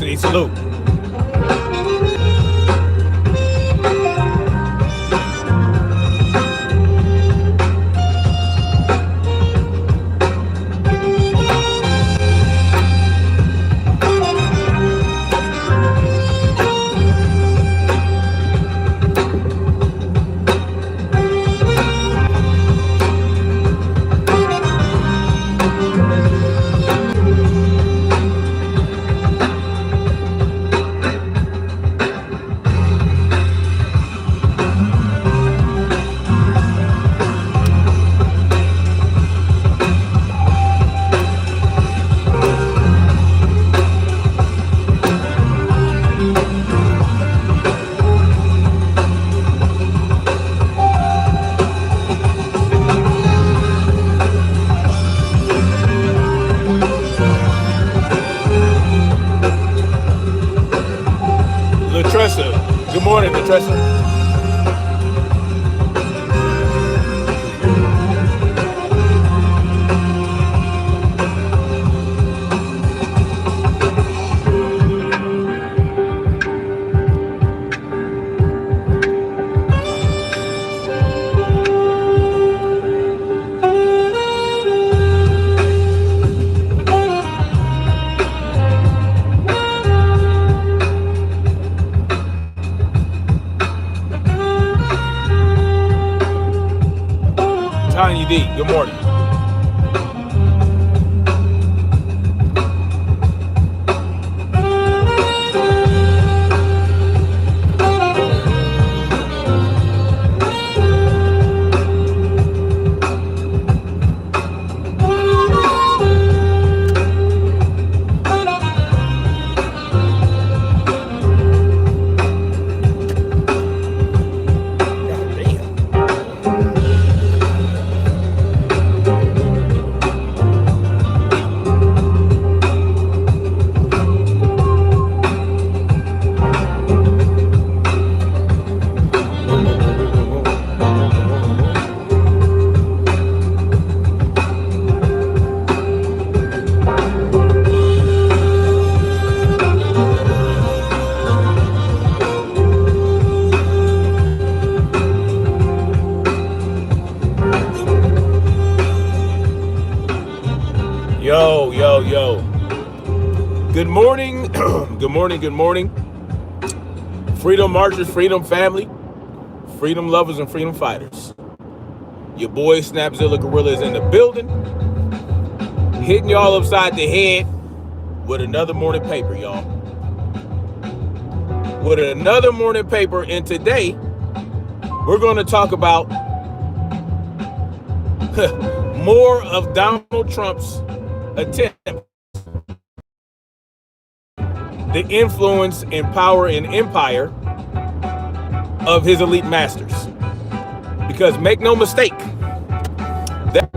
University. Salute. Latressa. Good morning, Latressa. Tanya D, good morning. Yo. Good morning. Good morning. Freedom marchers, freedom family, freedom lovers, and freedom fighters. Your boy Snapzilla Gorilla is in the building, hitting y'all upside the head with another morning paper, y'all. With another morning paper, and today we're going to talk about more of Donald Trump's attempt, the influence and power and empire of his elite masters. Because make no mistake, that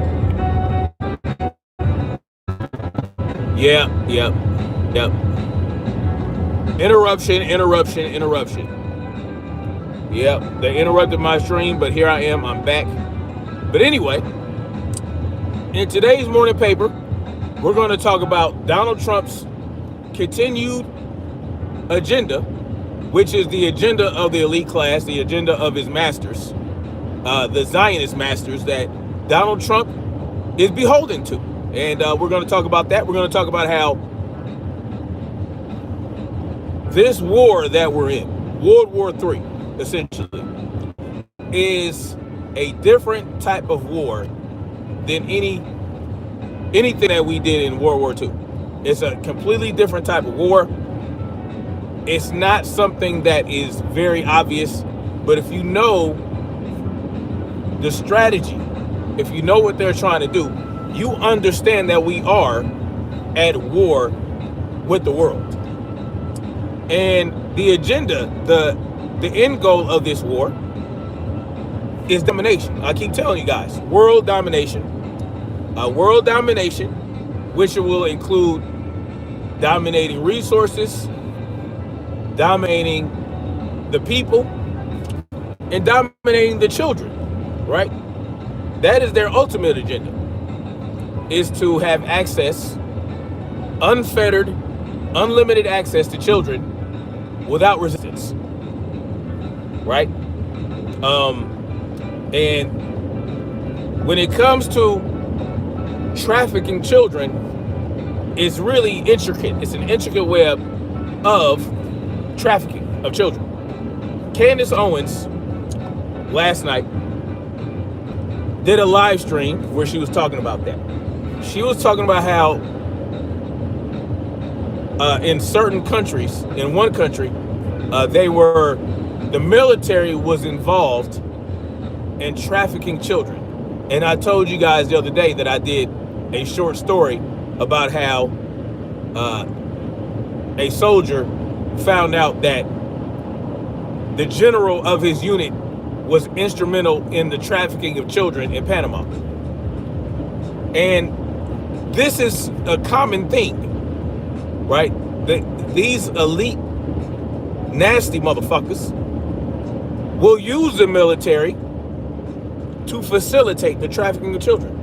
Yep. Interruption. Yep, they interrupted my stream, but here I am, I'm back. But anyway, in today's morning paper, we're going to talk about Donald Trump's continued agenda, which is the agenda of the elite class, the agenda of his masters, the Zionist masters that Donald Trump is beholden to. And we're going to talk about that. We're going to talk about how this war that we're in, World War III, essentially, is a different type of war than anything that we did in World War II. It's a completely different type of war. It's not something that is very obvious, but if you know the strategy, if you know what they're trying to do, you understand that we are at war with the world. And the agenda, the end goal of this war is domination. I keep telling you guys, world domination, which will include dominating resources, dominating the people, and dominating the children, right? That is their ultimate agenda, is to have access, unfettered unlimited access to children without resistance, right? And when it comes to trafficking children, it's really intricate. It's an intricate web of trafficking of children. Candace Owens last night did a live stream where she was talking about that. She was talking about how in certain countries, in one country, the military was involved in trafficking children. And I told you guys the other day that I did a short story about how a soldier found out that the general of his unit was instrumental in the trafficking of children in Panama. And this is a common thing, right? These elite, nasty motherfuckers will use the military to facilitate the trafficking of children.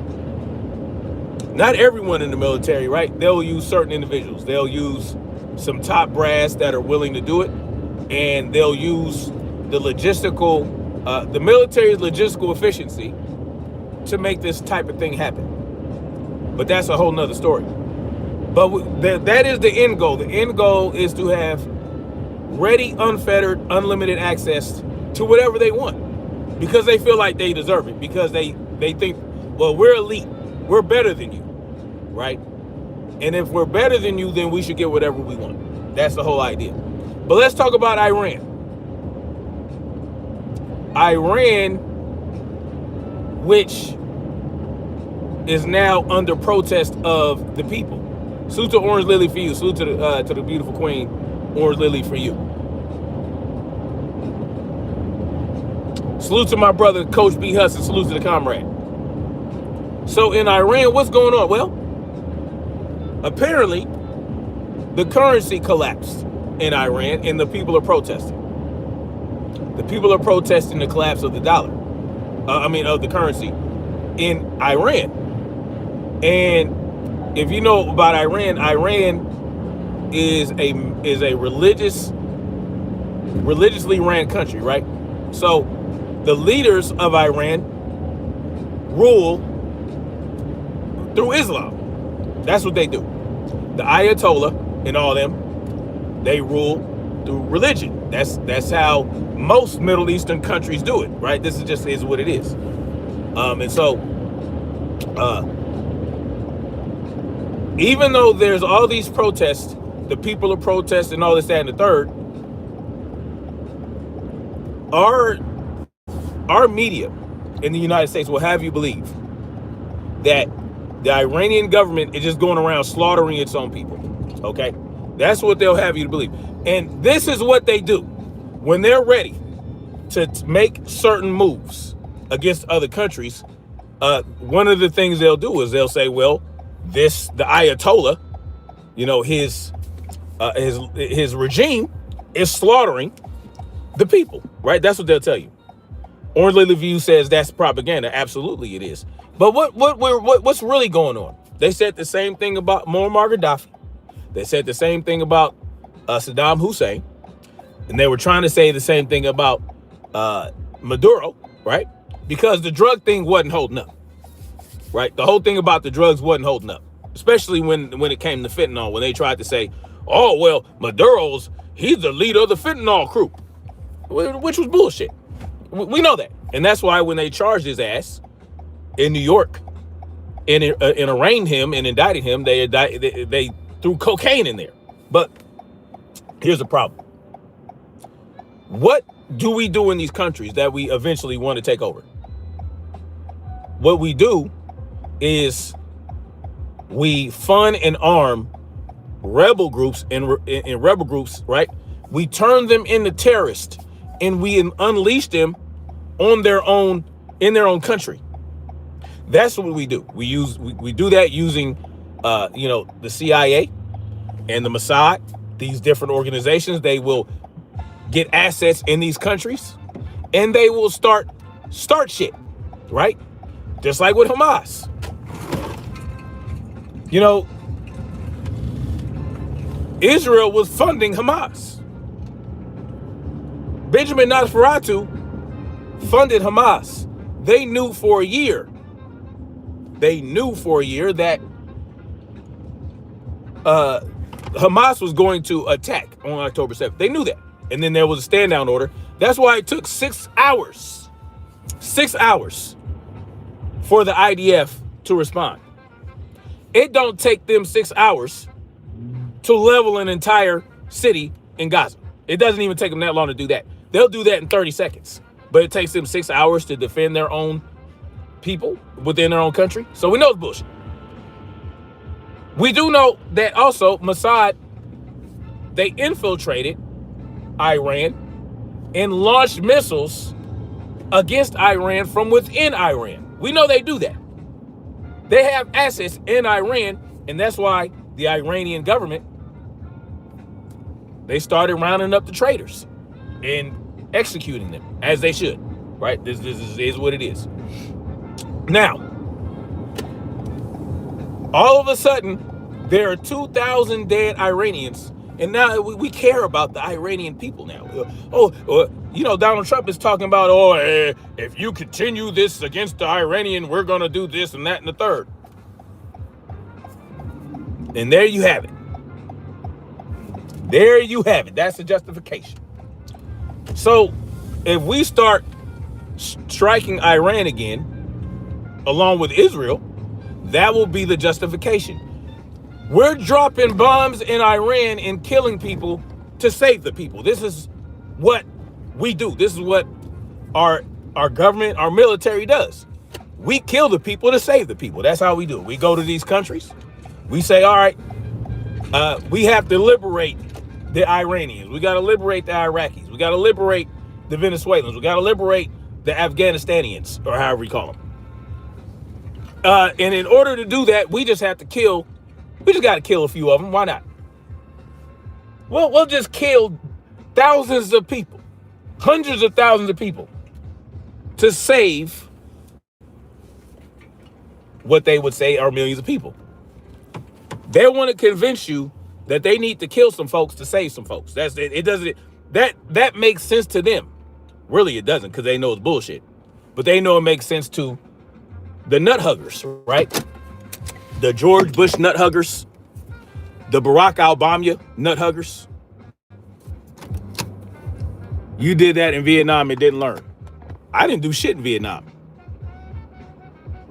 Not everyone in the military, right? They'll use certain individuals. They'll use some top brass that are willing to do it, and they'll use the military's logistical efficiency to make this type of thing happen. But that's a whole nother story. But that is the end goal. The end goal is to have ready, unfettered, unlimited access to whatever they want, because they feel like they deserve it, because they think, well, we're elite, we're better than you, right? And if we're better than you, then we should get whatever we want. That's the whole idea. But let's talk about Iran. Iran, which is now under protest of the people. Salute to Orange Lily for you. Salute to the beautiful queen, Orange Lily for you. Salute to my brother, Coach B. Hudson. Salute to the comrade. So in Iran, what's going on? Well, apparently the currency collapsed in Iran and the people are protesting. The people are protesting the collapse of the dollar. Of the currency in Iran. And if you know about Iran, Iran is a religiously ran country, right? So the leaders of Iran rule through Islam. That's what they do. The Ayatollah and all them, they rule through religion. That's how most Middle Eastern countries do it, right? This is what it is. Even though there's all these protests, the people are protesting, all this, that, and the third, our media in the United States will have you believe that the Iranian government is just going around slaughtering its own people, okay? That's what they'll have you to believe. And this is what they do when they're ready to make certain moves against other countries. One of the things they'll do is they'll say, well, the Ayatollah, his regime is slaughtering the people, right? That's what they'll tell you. Orange Lily View says that's propaganda. Absolutely it is. But what's really going on? They said the same thing about Muammar Gaddafi. They said the same thing about Saddam Hussein. And they were trying to say the same thing about Maduro, right? Because the drug thing wasn't holding up, right? The whole thing about the drugs wasn't holding up, especially when it came to fentanyl, when they tried to say, oh, well, he's the leader of the fentanyl crew, which was bullshit. We know that. And that's why when they charged his ass in New York and arraigned him and indicted him, they threw cocaine in there. But here's the problem. What do we do in these countries that we eventually want to take over? What we do is we fund and arm rebel groups and rebel groups, right? We turn them into terrorists and we unleash them on their own, in their own country. That's what we do. We do that using, the CIA and the Mossad, these different organizations. They will get assets in these countries and they will start shit, right? Just like with Hamas. Israel was funding Hamas. Benjamin Nosferatu funded Hamas. They knew for a year that Hamas was going to attack on October 7th. They knew that. And then there was a stand down order. That's why it took 6 hours for the IDF to respond. It don't take them 6 hours to level an entire city in Gaza. It doesn't even take them that long to do that. They'll do that in 30 seconds. But it takes them 6 hours to defend their own people within their own country. So we know it's bullshit. We do know that also Mossad, they infiltrated Iran and launched missiles against Iran from within Iran. We know they do that. They have assets in Iran, and that's why the Iranian government, they started rounding up the traitors and executing them as they should, right? This is what it is. Now, all of a sudden, there are 2,000 dead Iranians, and now we care about the Iranian people now. Donald Trump is talking about, if you continue this against the Iranian, we're going to do this and that and the third. And there you have it. There you have it. That's the justification. So if we start striking Iran again, along with Israel, that will be the justification. We're dropping bombs in Iran and killing people to save the people. This is what we do. This is what our government, our military does. We kill the people to save the people. That's how we do it. We go to these countries. We say, all right, we have to liberate the Iranians. We got to liberate the Iraqis. We got to liberate the Venezuelans. We got to liberate the Afghanistanians, or however you call them. And in order to do that, we just got to kill a few of them. Why not? We'll just kill thousands of people, hundreds of thousands of people to save what they would say are millions of people. They want to convince you that they need to kill some folks to save some folks. That's it. It doesn't. That makes sense to them. Really, it doesn't, because they know it's bullshit. But they know it makes sense to the nut huggers, right? The George Bush nut huggers, the Barack Obama nut huggers. You did that in Vietnam and didn't learn. I didn't do shit in Vietnam.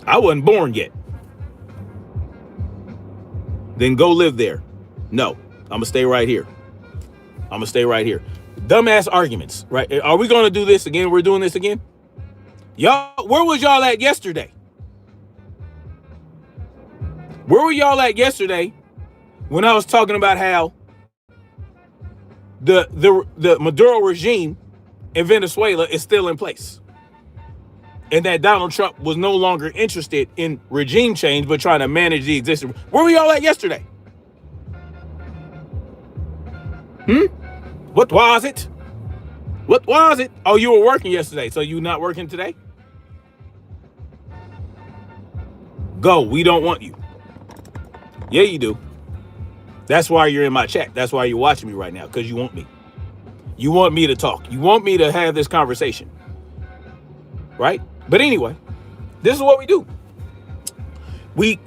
I wasn't born yet. Then go live there. No, I'm gonna stay right here. Dumbass arguments, right? Are we gonna do this again? We're doing this again? Y'all, where was y'all at yesterday? Where were y'all at yesterday when I was talking about how the Maduro regime in Venezuela is still in place, and that Donald Trump was no longer interested in regime change but trying to manage the existing? Where were y'all at yesterday? What was it? Oh, you were working yesterday, so you not working today? Go. We don't want you. Yeah, you do. That's why you're in my chat. That's why you're watching me right now, because you want me. You want me to talk. You want me to have this conversation. Right? But anyway, this is what we do. We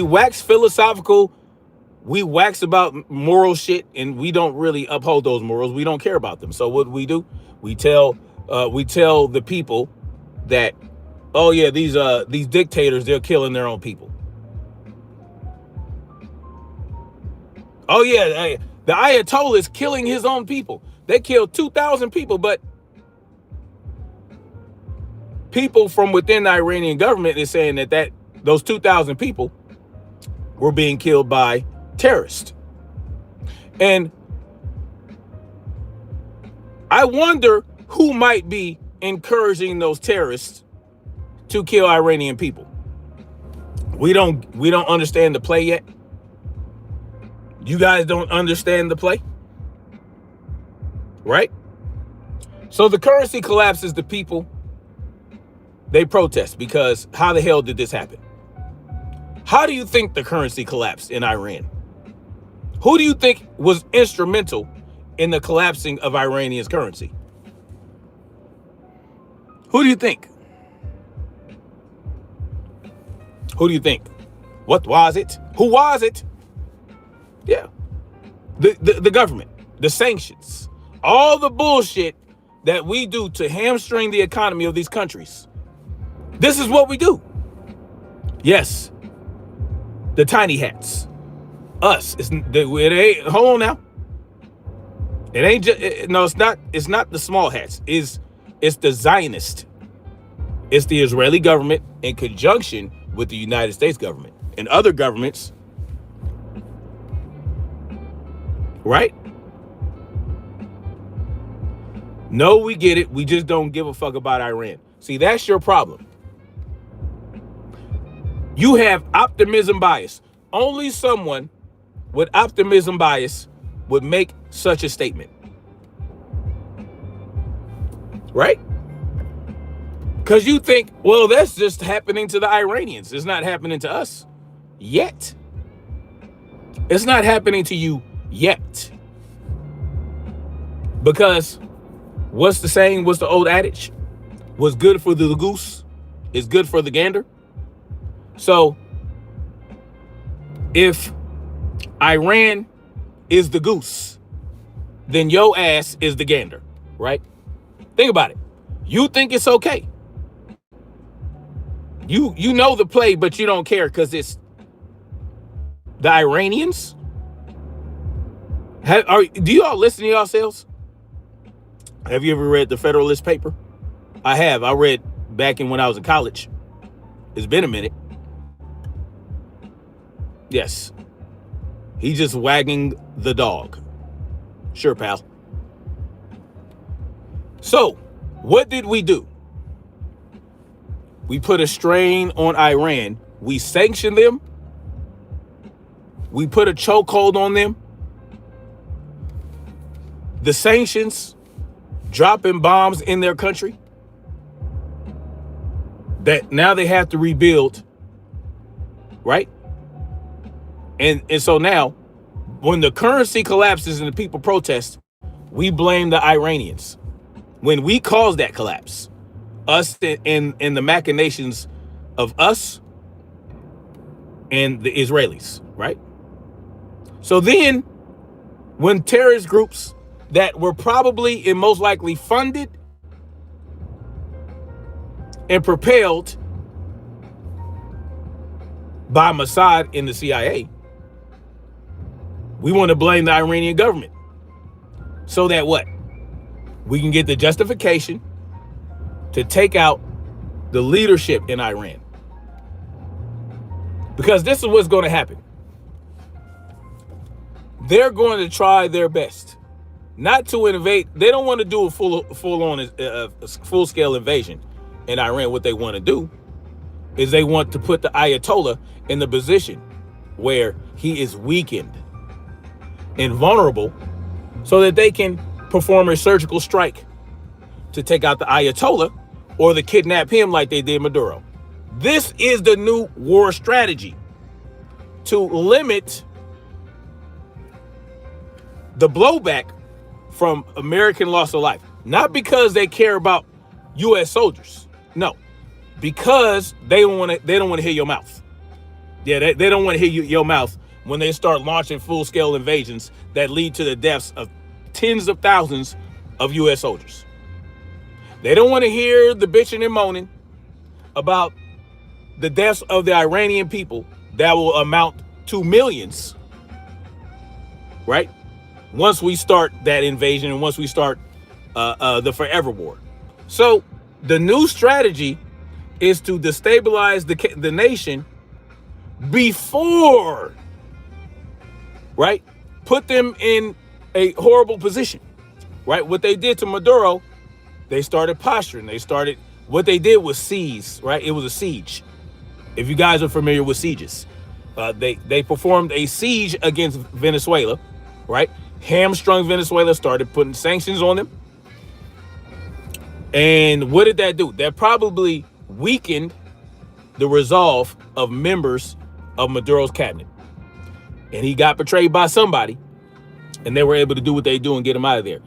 wax philosophical. We wax about moral shit, and we don't really uphold those morals. We don't care about them. So what do? We tell the people that, oh yeah, these dictators, they're killing their own people. Oh yeah, the Ayatollah is killing his own people. They killed 2,000 people, but people from within the Iranian government is saying that those 2,000 people were being killed by terrorists. And I wonder who might be encouraging those terrorists to kill Iranian people. We don't understand the play yet. You guys don't understand the play, right? So the currency collapses. The people, they protest because how the hell did this happen? How do you think the currency collapsed in Iran? Who do you think was instrumental in the collapsing of Iranian's currency? Who do you think? Who do you think? What was it? Who was it? Yeah. The government, the sanctions, all the bullshit that we do to hamstring the economy of these countries. This is what we do. Yes. The tiny hats. Us. It ain't, hold on now. It ain't just, no, it's not the small hats. It's the Zionist. It's the Israeli government in conjunction with the United States government and other governments. Right? No, we get it. We just don't give a fuck about Iran. See, that's your problem. You have optimism bias. Only someone with optimism bias would make such a statement. Right? Because you think, well, that's just happening to the Iranians. It's not happening to us yet. It's not happening to you yet. Because what's the saying? What's the old adage? What's good for the goose is good for the gander. So if Iran is the goose, then your ass is the gander, right? Think about it. You think it's okay. You know the play, but you don't care because it's the Iranians. Do you all listen to yourselves? Have you ever read the Federalist paper? I have. I read back when I was in college. It's been a minute. Yes. He's just wagging the dog. Sure, pal. So, what did we do? We put a strain on Iran. We sanctioned them. We put a chokehold on them. The sanctions, dropping bombs in their country, that now they have to rebuild, right? And so now, when the currency collapses and the people protest, we blame the Iranians. When we caused that collapse, us in the machinations of us and the Israelis, right? So then, when terrorist groups that were probably and most likely funded and propelled by Mossad in the CIA, we want to blame the Iranian government. So that what? We can get the justification to take out the leadership in Iran. Because this is what's going to happen. They're going to try their best not to invade. They don't want to do a full-scale invasion in Iran. What they want to do is they want to put the Ayatollah in the position where he is weakened and vulnerable so that they can perform a surgical strike to take out the Ayatollah or to kidnap him like they did Maduro. This is the new war strategy to limit the blowback from American loss of life. Not because they care about U.S. soldiers. No, because they don't want to hear your mouth. Yeah, they don't want to hear your mouth when they start launching full-scale invasions that lead to the deaths of tens of thousands of U.S. soldiers. They don't want to hear the bitching and moaning about the deaths of the Iranian people that will amount to millions, right? Once we start that invasion and once we start the forever war. So the new strategy is to destabilize the nation before, right? Put them in a horrible position, right? What they did to Maduro, they started posturing. What they did was seize, right? It was a siege. If you guys are familiar with sieges, they performed a siege against Venezuela, right? Hamstrung Venezuela, started putting sanctions on them. And what did that do? That probably weakened the resolve of members of Maduro's cabinet. and he got betrayed by somebody, and they were able to do what they do and get him out of there.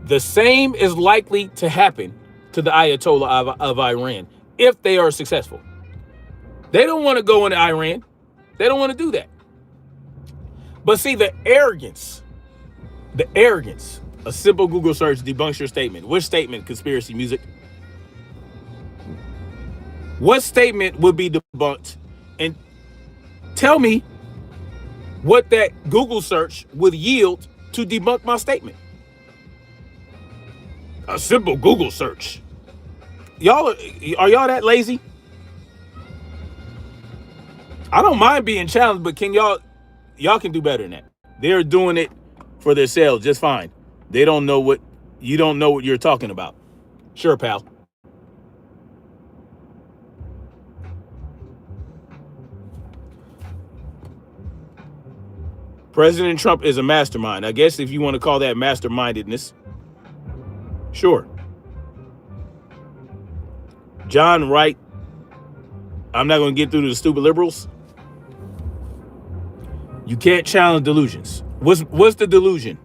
The same is likely to happen to the Ayatollah of Iran if they are successful. They don't want to go into Iran. They don't want to do that. But see, the arrogance, a simple Google search debunks your statement. Which statement, conspiracy music? What statement would be debunked? And tell me what that Google search would yield to debunk my statement. A simple Google search. Are y'all that lazy? I don't mind being challenged, but can y'all can do better than that. They're doing it for themselves just fine. You don't know what you're talking about. Sure, pal. President Trump is a mastermind. I guess if you want to call that mastermindedness. Sure. John Wright. I'm not going to get through to the stupid liberals. You can't challenge delusions. What's the delusion?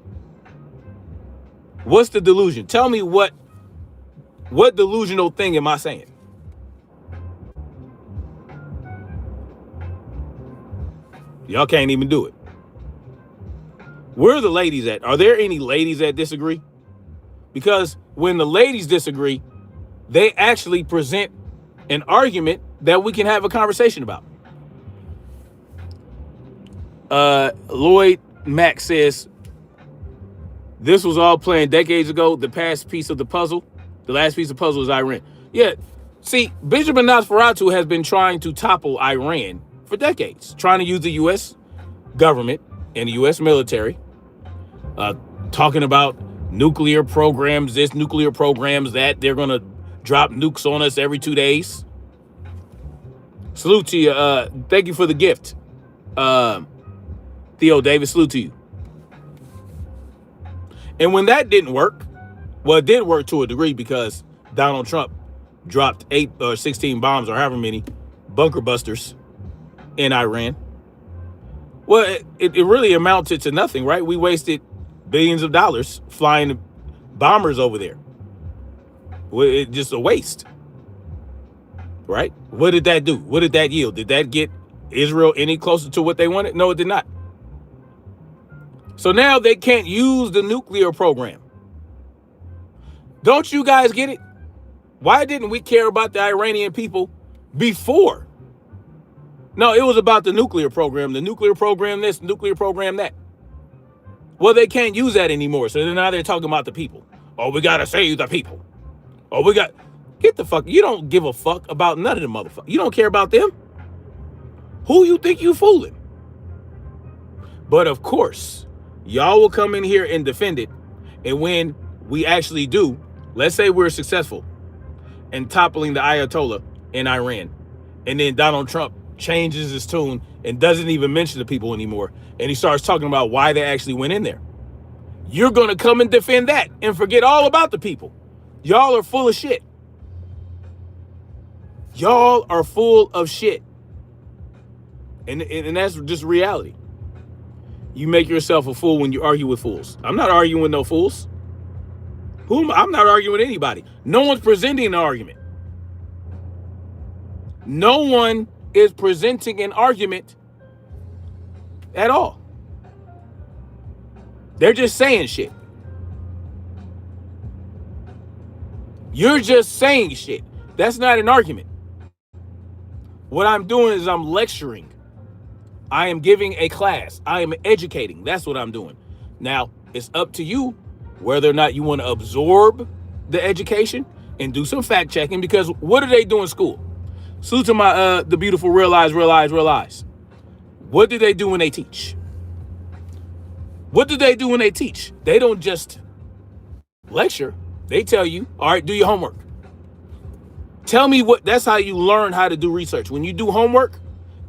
What's the delusion? Tell me what delusional thing am I saying? Y'all can't even do it. Where are the ladies at? Are there any ladies that disagree? Because when the ladies disagree, they actually present an argument that we can have a conversation about. Lloyd Mack says, this was all planned decades ago. The last piece of the puzzle is Iran. Yeah, see, Benjamin Nosferatu has been trying to topple Iran for decades, trying to use the U.S. government and the U.S. military, talking about nuclear programs, this, nuclear programs that, they're going to drop nukes on us every 2 days. Salute to you. Thank you for the gift. Theo Davis, salute to you. And when that didn't work, well, it did work to a degree because Donald Trump dropped 8 or 16 bombs or however many bunker busters in Iran. Well, it really amounted to nothing, right? We wasted billions of dollars flying bombers over there. Well, it's just a waste, right? What did that do? What did that yield? Did that get Israel any closer to what they wanted? No, it did not. So now they can't use the nuclear program. Don't you guys get it? Why didn't we care about the Iranian people before? No, it was about the nuclear program. The nuclear program this, nuclear program that. Well, they can't use that anymore. So now they're talking about the people. Oh, we got to save the people. Oh, get the fuck. You don't give a fuck about none of them motherfuckers. You don't care about them. Who you think you fooling? But of course, y'all will come in here and defend it. And when we actually do, let's say we're successful in toppling the Ayatollah in Iran, and then Donald Trump changes his tune and doesn't even mention the people anymore, and he starts talking about why they actually went in there. You're going to come and defend that and forget all about the people. Y'all are full of shit. Y'all are full of shit. And that's just reality. You make yourself a fool when you argue with fools. I'm not arguing with no fools. I'm not arguing with anybody. No one's presenting an argument. No one is presenting an argument at all. They're just saying shit. You're just saying shit. That's not an argument. What I'm doing is I'm lecturing. I am giving a class. I am educating. That's what I'm doing. Now, it's up to you whether or not you want to absorb the education and do some fact checking, because what do they do in school? Salute to my the beautiful realize. What do they do when they teach? What do they do when they teach? They don't just lecture. They tell you, all right, do your homework. Tell me that's how you learn how to do research. When you do homework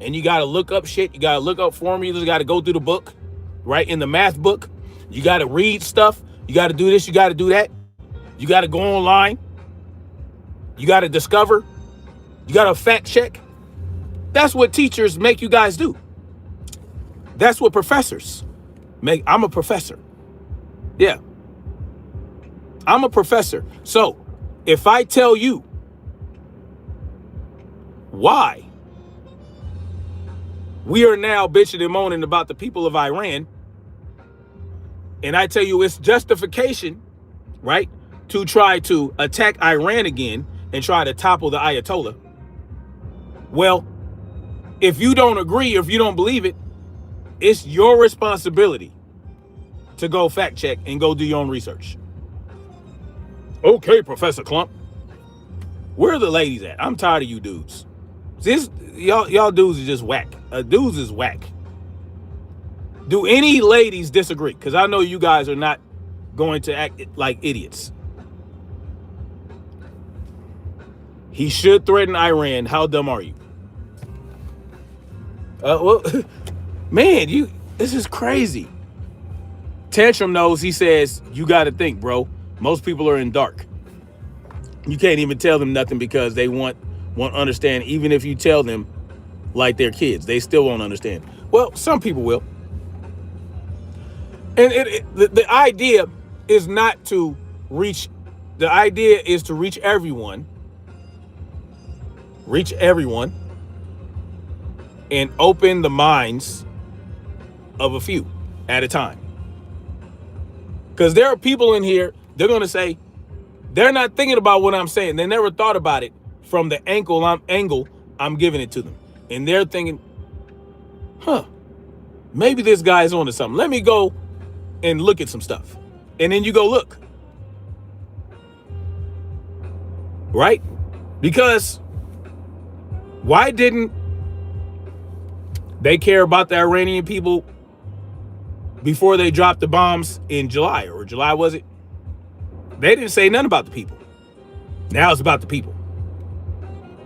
and you got to look up shit, you got to look up formulas, you got to go through the book, right? In the math book, you got to read stuff. You got to do this, you got to do that. You got to go online. You got to discover. You got to fact check. That's what teachers make you guys do. That's what professors make. I'm a professor. Yeah, I'm a professor. So if I tell you why we are now bitching and moaning about the people of Iran, and I tell you it's justification, right, to try to attack Iran again and try to topple the Ayatollah. Well, if you don't agree, if you don't believe it, it's your responsibility to go fact check and go do your own research. Okay, Professor Clump. Where are the ladies at? I'm tired of you dudes. This y'all dudes is just whack. Dudes is whack. Do any ladies disagree? Because I know you guys are not going to act like idiots. He should threaten Iran. How dumb are you? Well, man, this is crazy. Tantrum knows. He says, you got to think, bro. Most people are in dark. You can't even tell them nothing because they won't understand. Even if you tell them like they're kids, they still won't understand. Well, some people will. And the idea is not to reach. The idea is to reach everyone. Reach everyone. And open the minds of a few at a time. Because there are people in here, they're going to say, they're not thinking about what I'm saying. They never thought about it from the angle I'm giving it to them. And they're thinking, maybe this guy's onto something. Let me go and look at some stuff. And then you go look. Right? Because why didn't they care about the Iranian people before they dropped the bombs in July? Or July, was it? They didn't say nothing about the people. Now it's about the people.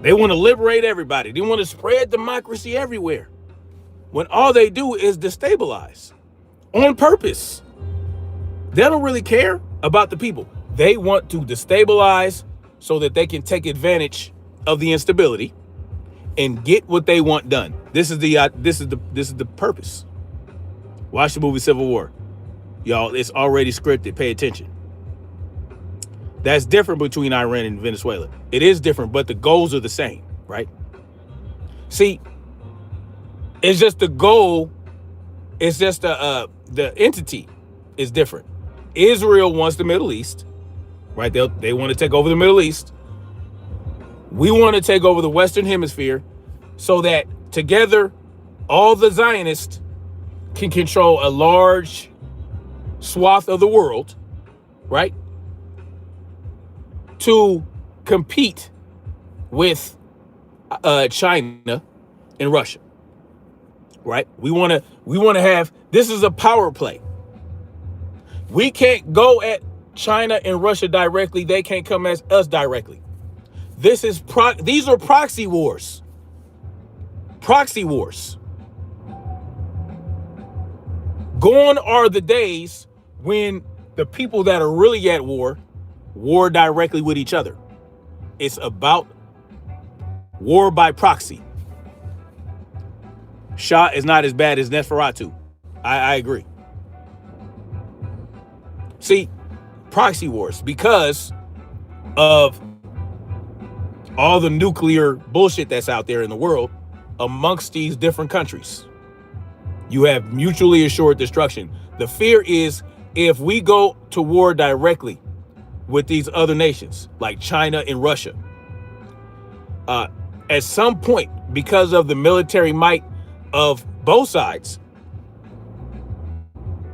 They want to liberate everybody. They want to spread democracy everywhere. When all they do is destabilize on purpose. They don't really care about the people. They want to destabilize so that they can take advantage of the instability and get what they want done. This is the purpose. Watch the movie Civil War. Y'all, it's already scripted. Pay attention. That's different between Iran and Venezuela. It is different, but the goals are the same, right? See, it's just the goal. It's just the entity is different. Israel wants the Middle East, right? They want to take over the Middle East. We want to take over the Western Hemisphere so that together, all the Zionists can control a large swath of the world, right? To compete with China and Russia, right? We want to have, this is a power play. We can't go at China and Russia directly. They can't come at us directly. These are proxy wars. Proxy wars. Gone are the days when the people that are really at war directly with each other. It's about war by proxy. Shah is not as bad as Neferatu. I agree. See, proxy wars, because of all the nuclear bullshit that's out there in the world amongst these different countries. You have mutually assured destruction. The fear is if we go to war directly with these other nations like China and Russia, at some point, because of the military might of both sides,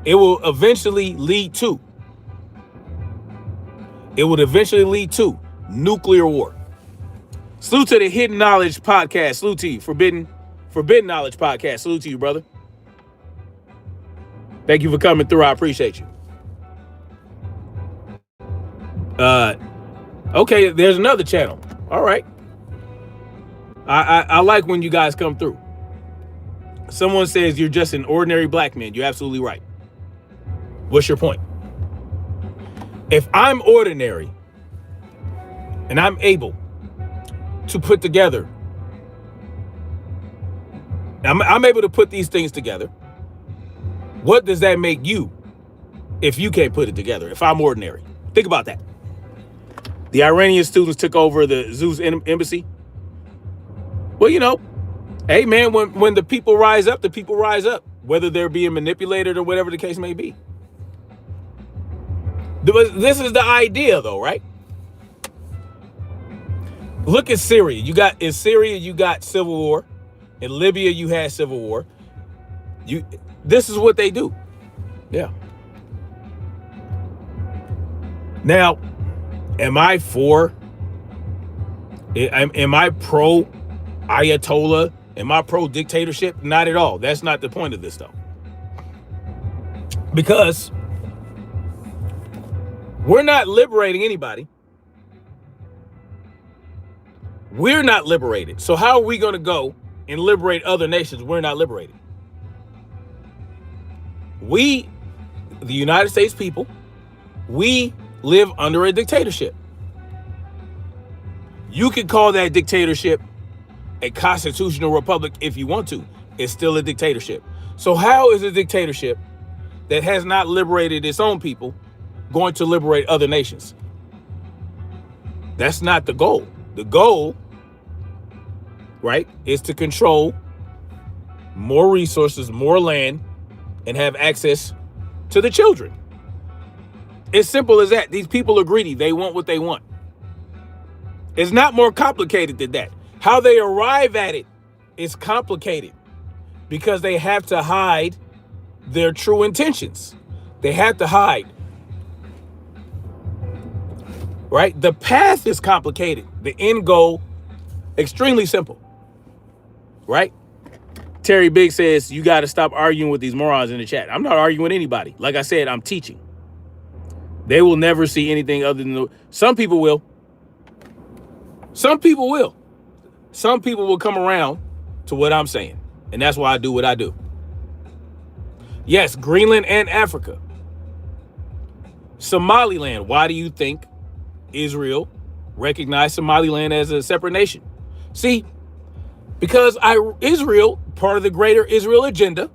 it will eventually lead to nuclear war. Salute to the Hidden Knowledge Podcast. Salute to you. Forbidden Knowledge Podcast. Salute to you, brother. Thank you for coming through. I appreciate you. Okay, there's another channel. All right. I like when you guys come through. Someone says you're just an ordinary black man. You're absolutely right. What's your point? If I'm ordinary and I'm able to put together, I'm able to put these things together, What does that make you if you can't put it together? If I'm ordinary, think about that. The Iranian students took over the Zeus embassy. Well, hey man, when the people rise up, the people rise up, whether they're being manipulated or whatever the case may be. This is the idea, though, right? Look at Syria. In Syria, you got civil war. In Libya, you had civil war. This is what they do. Yeah. Now, am I pro Ayatollah? Am I pro dictatorship? Not at all. That's not the point of this, though. Because we're not liberating anybody. We're not liberated. So how are we going to go and liberate other nations? We're not liberated. We, the United States people, we live under a dictatorship. You can call that dictatorship a constitutional republic if you want to. It's still a dictatorship. So how is a dictatorship that has not liberated its own people going to liberate other nations? That's not the goal. The goal, right, is to control more resources, more land, and have access to the children. It's simple as that. These people are greedy. They want what they want. It's not more complicated than that. How they arrive at it is complicated because they have to hide their true intentions. They have to hide. Right? The path is complicated. The end goal, extremely simple. Right? Terry Big says, you got to stop arguing with these morons in the chat. I'm not arguing with anybody. Like I said, I'm teaching. They will never see anything other than some people will. Some people will. Some people will come around to what I'm saying. And that's why I do what I do. Yes, Greenland and Africa. Somaliland. Why do you think Israel recognized Somaliland as a separate nation? See, because Israel, part of the greater Israel agenda,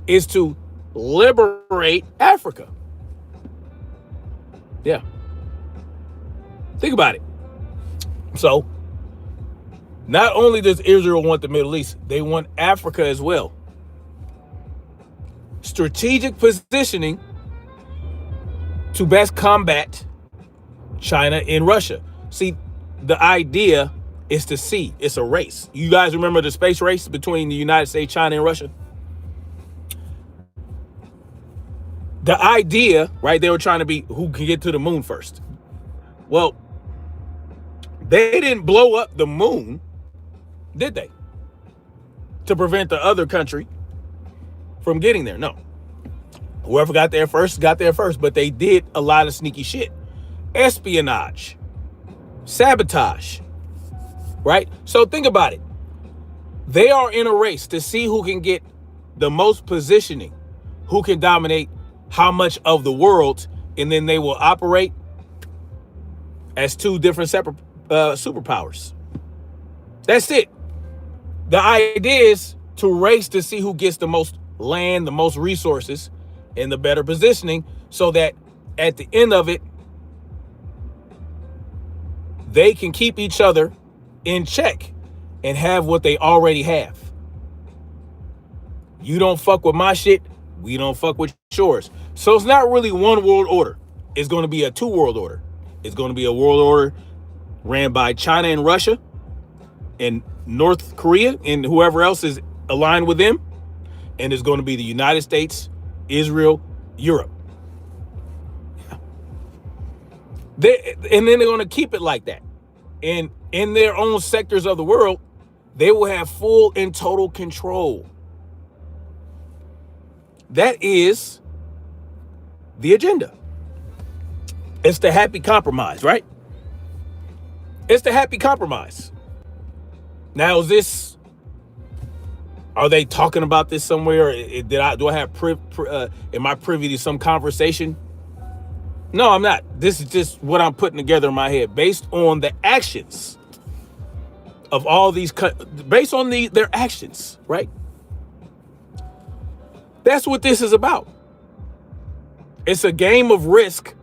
is to liberate Africa. Yeah. Think about it. So, not only does Israel want the Middle East, they want Africa as well. Strategic positioning to best combat China and Russia. See, the idea is to see. It's a race. You guys remember the space race between the United States, China, and Russia? The idea, right, they were trying to be who can get to the moon first. Well, they didn't blow up the moon, did they? To prevent the other country from getting there. No. Whoever got there first, got there first. But they did a lot of sneaky shit. Espionage. Sabotage. Right? So think about it. They are in a race to see who can get the most positioning, who can dominate how much of the world, and then they will operate as two different separate superpowers. That's it. The idea is to race to see who gets the most land, the most resources, and the better positioning, so that at the end of it, they can keep each other in check and have what they already have. You don't fuck with my shit, we don't fuck with yours. So it's not really one world order. It's going to be a two world order. It's going to be a world order ran by China and Russia and North Korea and whoever else is aligned with them. And it's going to be the United States, Israel, Europe. And then they're going to keep it like that. And in their own sectors of the world, they will have full and total control. That is the agenda. It's the happy compromise, right? It's the happy compromise. Now, are they talking about this somewhere? Do I have am I privy to some conversation? No, I'm not. This is just what I'm putting together in my head based on the actions of all these, based on their actions, right? That's what this is about. It's a game of risk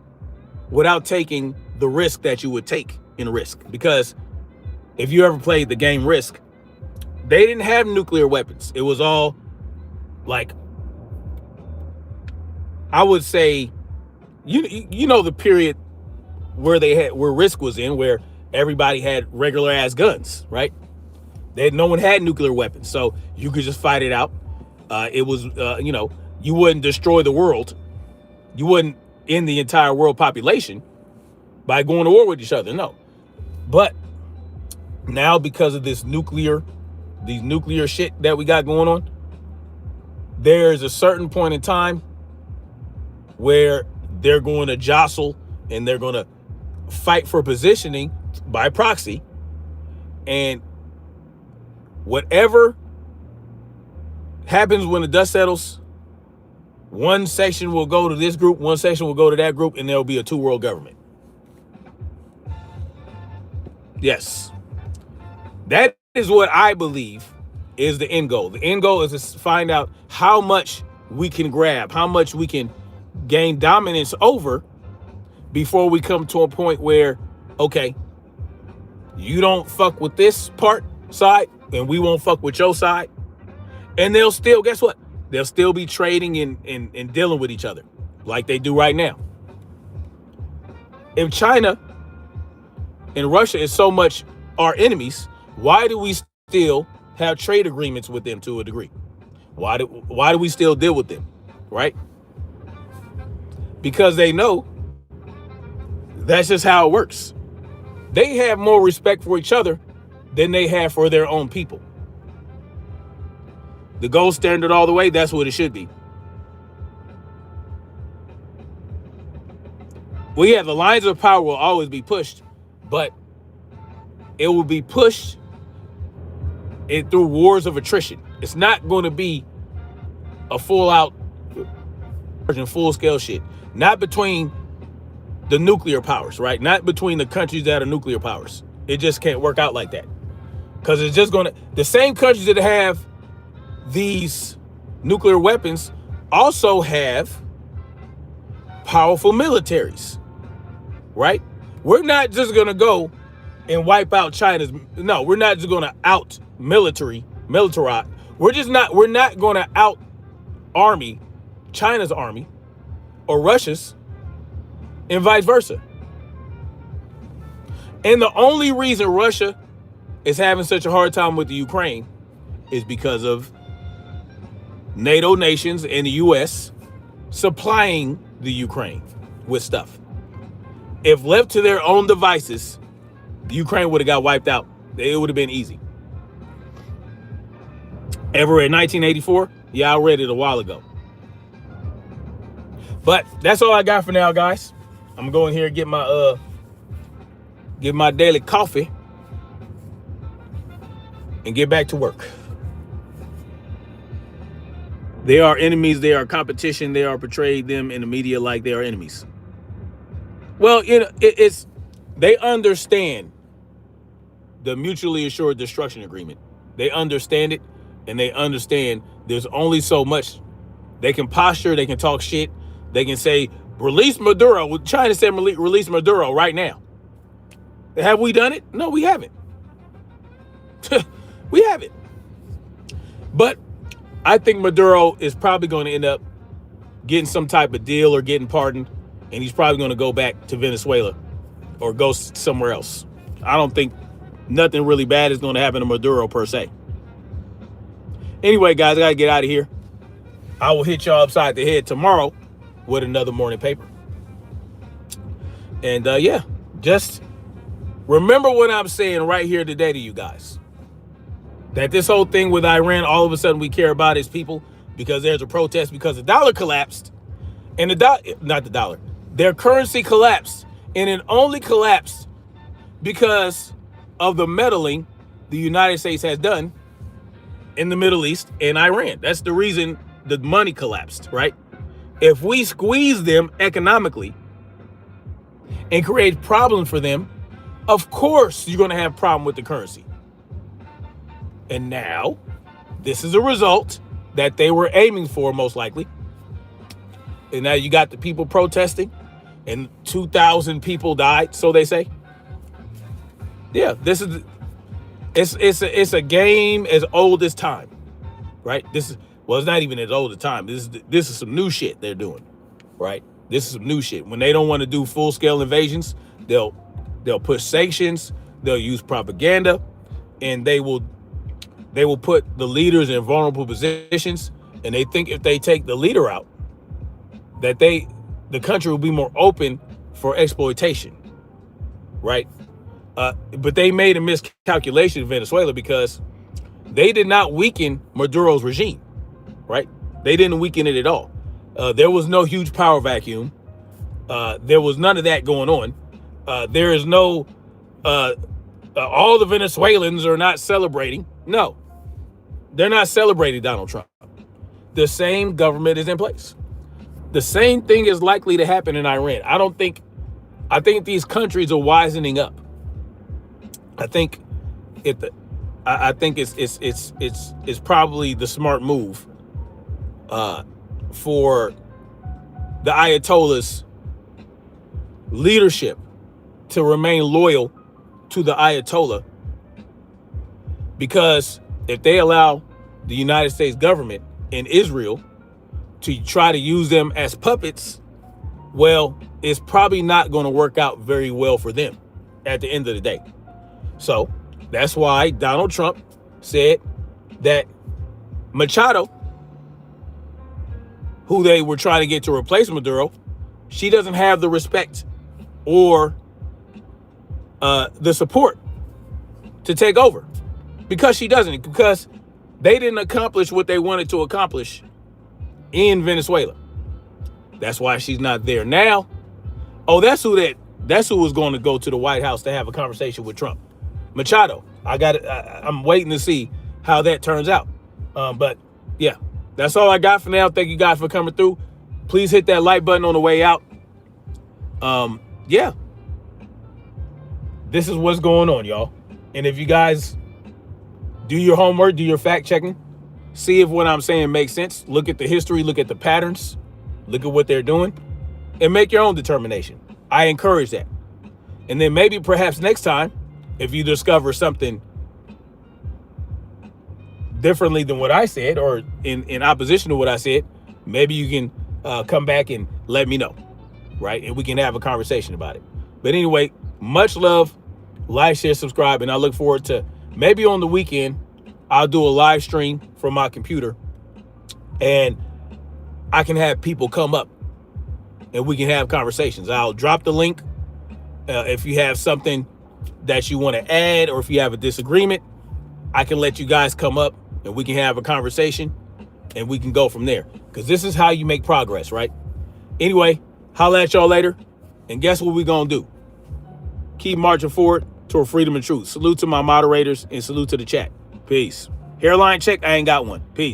without taking the risk that you would take in Risk. Because if you ever played the game Risk, they didn't have nuclear weapons. It was all like, I would say, you know the period where Risk was in, where everybody had regular ass guns, right? No one had nuclear weapons, so you could just fight it out. It was, you wouldn't destroy the world. You wouldn't end the entire world population by going to war with each other, no. But now, because of these nuclear shit that we got going on, there's a certain point in time where they're going to jostle and they're going to fight for positioning by proxy. And whatever happens when the dust settles, one section will go to this group, one section will go to that group, and there'll be a two-world government. Yes. That is what I believe is the end goal. The end goal is to find out how much we can grab, how much we can gain dominance over before we come to a point where, okay, you don't fuck with this side, and we won't fuck with your side. And they'll still, guess what? They'll still be trading and dealing with each other like they do right now. If China and Russia is so much our enemies, why do we still have trade agreements with them to a degree? Why do we still deal with them, right? Because they know that's just how it works. They have more respect for each other than they have for their own people. The gold standard all the way, that's what it should be. Well, yeah, the lines of power will always be pushed, but it will be pushed through wars of attrition. It's not going to be a full-out, full-scale shit. Not between the nuclear powers, right? Not between the countries that are nuclear powers. It just can't work out like that. Because it's just going to... The same countries that have these nuclear weapons also have powerful militaries, right? We're not just going to go and wipe out China's... No, we're not just going to militarize. We're not going to out army China's army or Russia's, and vice versa. And the only reason Russia is having such a hard time with the Ukraine is because of NATO nations and the US supplying the Ukraine with stuff. If left to their own devices, the Ukraine would have got wiped out. It would have been easy. Ever read 1984? Yeah, I read it a while ago. But that's all I got for now, guys. I'm gonna go in here and get my daily coffee and get back to work. They are enemies. They are competition. They are portrayed them in the media like they are enemies. Well, they understand the mutually assured destruction agreement. They understand it, and they understand there's only so much. They can posture. They can talk shit. They can say, release Maduro. China said release Maduro right now. Have we done it? No, we haven't. We haven't. But I think Maduro is probably going to end up getting some type of deal or getting pardoned, and he's probably going to go back to Venezuela or go somewhere else. I don't think nothing really bad is going to happen to Maduro per se. Anyway, guys, I got to get out of here. I will hit y'all upside the head tomorrow with another morning paper. And yeah, just remember what I'm saying right here today to you guys. That this whole thing with Iran, all of a sudden we care about his people because there's a protest because the dollar collapsed. And their currency collapsed. And it only collapsed because of the meddling the United States has done in the Middle East and Iran. That's the reason the money collapsed, right? If we squeeze them economically and create problems for them, of course you're going to have a problem with the currency. And now, this is a result that they were aiming for, most likely. And now you got the people protesting, and 2,000 people died, so they say. Yeah, it's a game as old as time, right? It's not even as old as time. This is some new shit they're doing, right? This is some new shit. When they don't want to do full scale invasions, they'll push sanctions, they'll use propaganda, and they will put the leaders in vulnerable positions. And they think if they take the leader out, that the country will be more open for exploitation, right? But they made a miscalculation in Venezuela because they did not weaken Maduro's regime, right? They didn't weaken it at all. There was no huge power vacuum. There was none of that going on. There is no, all the Venezuelans are not celebrating. No, they're not celebrating Donald Trump. The same government is in place. The same thing is likely to happen in Iran. I think these countries are wisening up. I think it's probably the smart move for the Ayatollah's leadership to remain loyal to the Ayatollah, because if they allow the United States government and Israel to try to use them as puppets, well, it's probably not going to work out very well for them at the end of the day. So that's why Donald Trump said that Machado, who they were trying to get to replace Maduro, she doesn't have the respect or the support to take over, because she doesn't, because they didn't accomplish what they wanted to accomplish in Venezuela. That's why she's not there now. Oh, that's who was going to go to the White House to have a conversation with Trump. Machado. I'm waiting to see how that turns out. But yeah, that's all I got for now. Thank you guys for coming through. Please hit that like button on the way out. Yeah, this is what's going on, y'all. And if you guys do your homework, do your fact checking, see if what I'm saying makes sense. Look at the history, look at the patterns, look at what they're doing, and make your own determination. I encourage that. And then maybe perhaps next time, if you discover something differently than what I said, or in opposition to what I said, maybe you can come back and let me know, right? And we can have a conversation about it. But anyway, much love, like, share, subscribe, and I look forward to maybe on the weekend, I'll do a live stream from my computer, and I can have people come up and we can have conversations. I'll drop the link. If you have something that you want to add, or if you have a disagreement, I can let you guys come up and we can have a conversation and we can go from there. Because this is how you make progress, right? Anyway, holla at y'all later. And guess what we're going to do? Keep marching forward toward freedom and truth. Salute to my moderators and salute to the chat. Peace. Hairline check, I ain't got one. Peace.